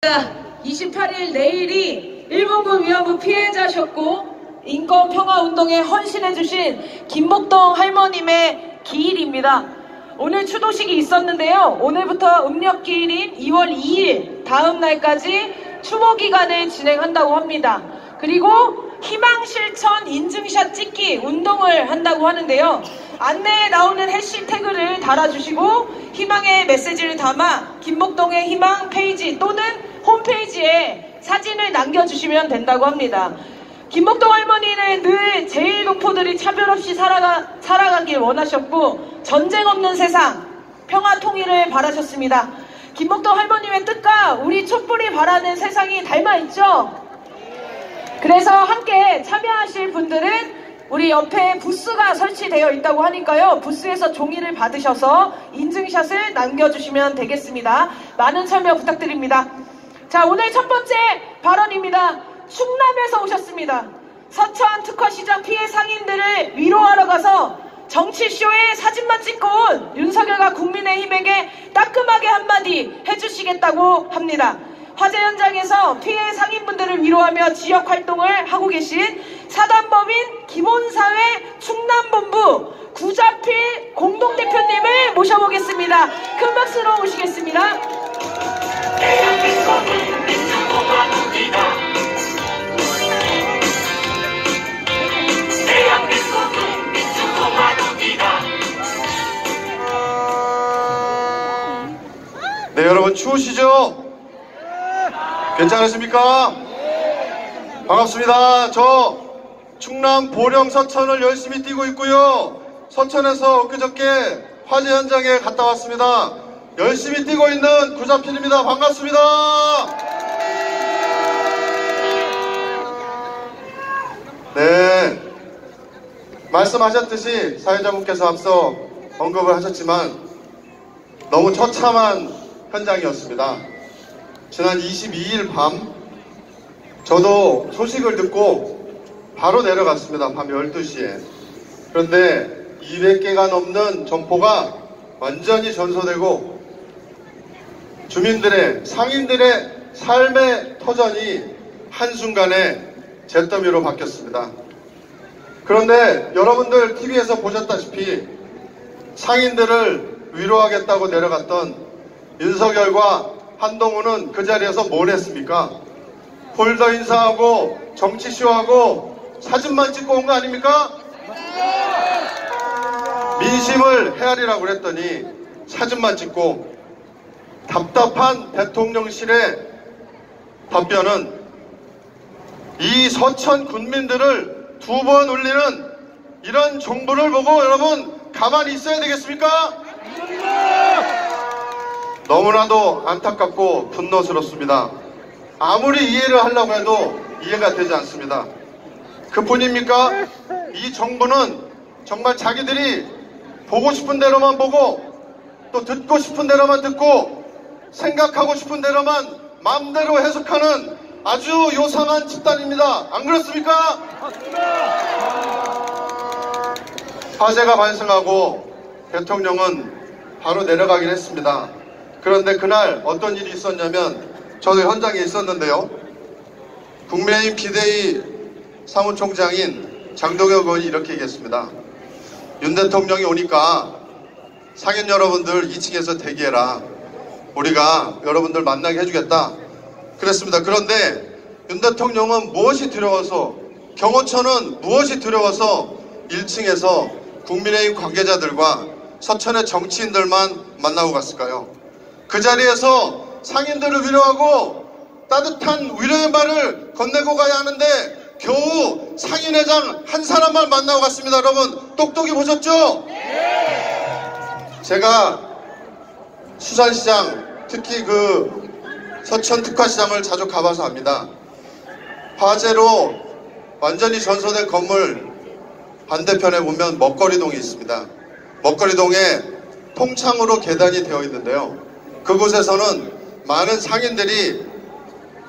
28일 내일이 일본군 위안부 피해자셨고 인권평화운동에 헌신해주신 김목동 할머님의 기일입니다. 오늘 추도식이 있었는데요. 오늘부터 음력기일인 2월 2일 다음 날까지 추모기간을 진행한다고 합니다. 그리고 희망실천 인증샷 찍기 운동을 한다고 하는데요. 안내에 나오는 해시태그를 달아주시고 희망의 메시지를 담아 김목동의 희망 페이지 또는 홈페이지에 사진을 남겨주시면 된다고 합니다. 김목동 할머니는 늘 제1동포들이 차별 없이 살아가길 원하셨고 전쟁 없는 세상, 평화 통일을 바라셨습니다. 김목동 할머님의 뜻과 우리 촛불이 바라는 세상이 닮아있죠? 그래서 함께 참여하실 분들은 우리 옆에 부스가 설치되어 있다고 하니까요. 부스에서 종이를 받으셔서 인증샷을 남겨주시면 되겠습니다. 많은 참여 부탁드립니다. 자, 오늘 첫 번째 발언입니다. 충남에서 오셨습니다. 서천 특화시장 피해 상인들을 위로하러 가서 정치쇼에 사진만 찍고 온 윤석열과 국민의힘에게 따끔하게 한마디 해주시겠다고 합니다. 화재 현장에서 피해 상인분들을 위로하며 지역 활동을 하고 계신 사단법인 기본사회 충남본부 구자필 공동대표님을 모셔보겠습니다. 큰 박수로 모시겠습니다. 네, 여러분 추우시죠? 괜찮으십니까? 반갑습니다. 저 충남 보령 서천을 열심히 뛰고 있고요. 서천에서 엊그저께 화재 현장에 갔다 왔습니다. 열심히 뛰고 있는 구자필입니다. 반갑습니다. 네, 말씀하셨듯이 사회자분께서 앞서 언급을 하셨지만 너무 처참한 현장이었습니다. 지난 22일 밤 저도 소식을 듣고 바로 내려갔습니다. 밤 12시에. 그런데 200개가 넘는 점포가 완전히 전소되고 주민들의, 상인들의 삶의 터전이 한순간에 잿더미로 바뀌었습니다. 그런데 여러분들 TV에서 보셨다시피 상인들을 위로하겠다고 내려갔던 윤석열과 한동훈은 그 자리에서 뭘 했습니까? 폴더 인사하고 정치쇼하고 사진만 찍고 온 거 아닙니까? 민심을 헤아리라고 그랬더니 사진만 찍고 답답한 대통령실의 답변은 이 서천 군민들을 두 번 울리는 이런 정부를 보고 여러분 가만히 있어야 되겠습니까? 너무나도 안타깝고 분노스럽습니다. 아무리 이해를 하려고 해도 이해가 되지 않습니다. 그뿐입니까? 이 정부는 정말 자기들이 보고 싶은 대로만 보고 또 듣고 싶은 대로만 듣고 생각하고 싶은 대로만 마음대로 해석하는 아주 요상한 집단입니다. 안 그렇습니까? 화재가 발생하고 대통령은 바로 내려가긴 했습니다. 그런데 그날 어떤 일이 있었냐면 저도 현장에 있었는데요. 국민의힘 비대위 사무총장인 장동혁 의원이 이렇게 얘기했습니다. 윤 대통령이 오니까 상인 여러분들 2층에서 대기해라. 우리가 여러분들 만나게 해주겠다. 그랬습니다. 그런데 윤 대통령은 무엇이 두려워서, 경호처는 무엇이 두려워서 1층에서 국민의힘 관계자들과 서천의 정치인들만 만나고 갔을까요? 그 자리에서 상인들을 위로하고 따뜻한 위로의 말을 건네고 가야 하는데 겨우 상인회장 한 사람만 만나고 갔습니다. 여러분 똑똑히 보셨죠? 제가 수산시장, 특히 그 서천 특화시장을 자주 가봐서 압니다. 화재로 완전히 전소된 건물 반대편에 보면 먹거리동이 있습니다. 먹거리동에 통창으로 계단이 되어 있는데요. 그곳에서는 많은 상인들이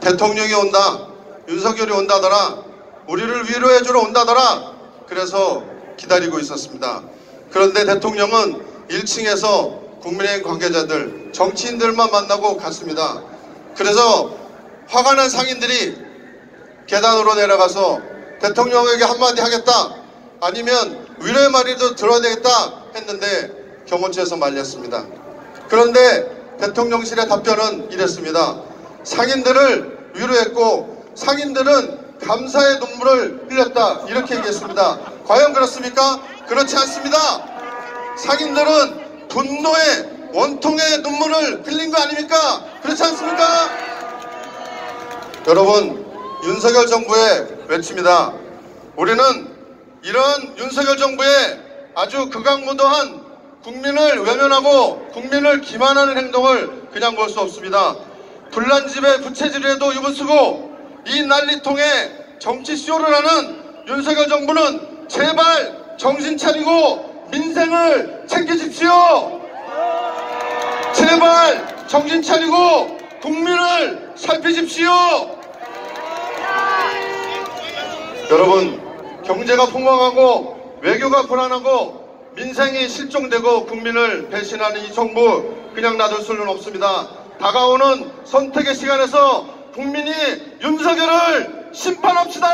대통령이 온다, 윤석열이 온다더라, 우리를 위로해주러 온다더라, 그래서 기다리고 있었습니다. 그런데 대통령은 1층에서 국민의힘 관계자들, 정치인들만 만나고 갔습니다. 그래서 화가 난 상인들이 계단으로 내려가서 대통령에게 한마디 하겠다, 아니면 위로의 말이라도 들어야 되겠다 했는데 경호처에서 말렸습니다. 그런데 대통령실의 답변은 이랬습니다. 상인들을 위로했고 상인들은 감사의 눈물을 흘렸다, 이렇게 얘기했습니다. 과연 그렇습니까? 그렇지 않습니다. 상인들은 분노의 원통의 눈물을 흘린 거 아닙니까? 그렇지 않습니까? 여러분, 윤석열 정부의 외침이다. 우리는 이런 윤석열 정부의 아주 극악무도한 국민을 외면하고 국민을 기만하는 행동을 그냥 볼 수 없습니다. 불난집에 부채질에도 유분수고 이 난리통에 정치쇼를 하는 윤석열 정부는 제발 정신 차리고 민생을 챙기십시오. 제발 정신 차리고 국민을 살피십시오. 여러분, 경제가 폭망하고 외교가 불안하고 민생이 실종되고 국민을 배신하는 이 정부 그냥 놔둘 수는 없습니다. 다가오는 선택의 시간에서 국민이 윤석열을 심판합시다.